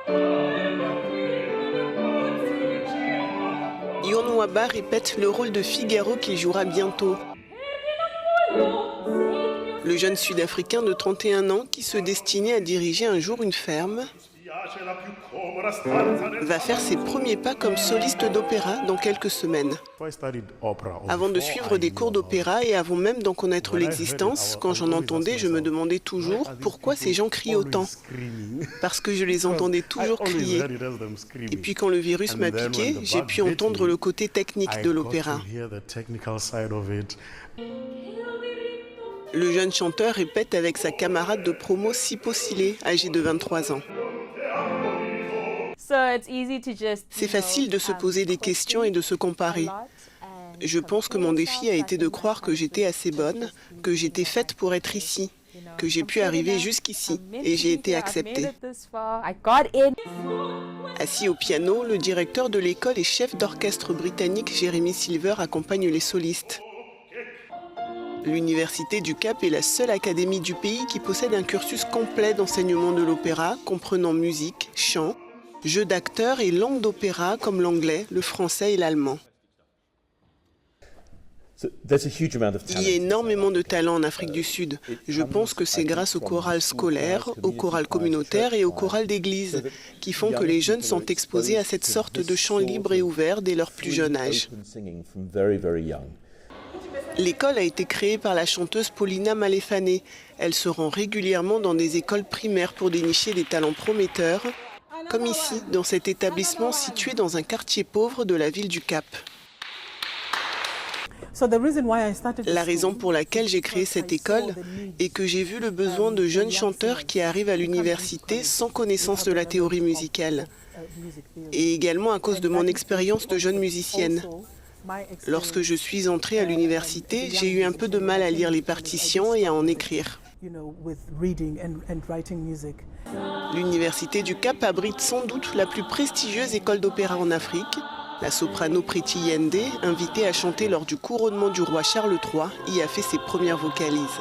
Yon Waba répète le rôle de Figaro qu'il jouera bientôt. Le jeune Sud-Africain de 31 ans qui se destinait à diriger un jour une ferme va faire ses premiers pas comme soliste d'opéra dans quelques semaines. Avant de suivre des cours d'opéra et avant même d'en connaître l'existence, quand j'en entendais, je me demandais toujours pourquoi ces gens crient autant. Parce que je les entendais toujours crier. Et puis quand le virus m'a piqué, j'ai pu entendre le côté technique de l'opéra. Le jeune chanteur répète avec sa camarade de promo Sipho Sile, âgée de 23 ans. C'est facile de se poser des questions et de se comparer. Je pense que mon défi a été de croire que j'étais assez bonne, que j'étais faite pour être ici, que j'ai pu arriver jusqu'ici et j'ai été acceptée. Assis au piano, le directeur de l'école et chef d'orchestre britannique Jeremy Silver accompagne les solistes. L'Université du Cap est la seule académie du pays qui possède un cursus complet d'enseignement de l'opéra, comprenant musique, chant, jeux d'acteurs et langues d'opéra comme l'anglais, le français et l'allemand. Il y a énormément de talent en Afrique du Sud. Je pense que c'est grâce au choral scolaire, au choral communautaire et au choral d'église qui font que les jeunes sont exposés à cette sorte de chant libre et ouvert dès leur plus jeune âge. L'école a été créée par la chanteuse Paulina Malefane. Elle se rend régulièrement dans des écoles primaires pour dénicher des talents prometteurs, comme ici, dans cet établissement situé dans un quartier pauvre de la ville du Cap. La raison pour laquelle j'ai créé cette école est que j'ai vu le besoin de jeunes chanteurs qui arrivent à l'université sans connaissance de la théorie musicale, et également à cause de mon expérience de jeune musicienne. Lorsque je suis entrée à l'université, j'ai eu un peu de mal à lire les partitions et à en écrire. L'Université du Cap abrite sans doute la plus prestigieuse école d'opéra en Afrique. La soprano Priti Yende, invitée à chanter lors du couronnement du roi Charles III, y a fait ses premières vocalises.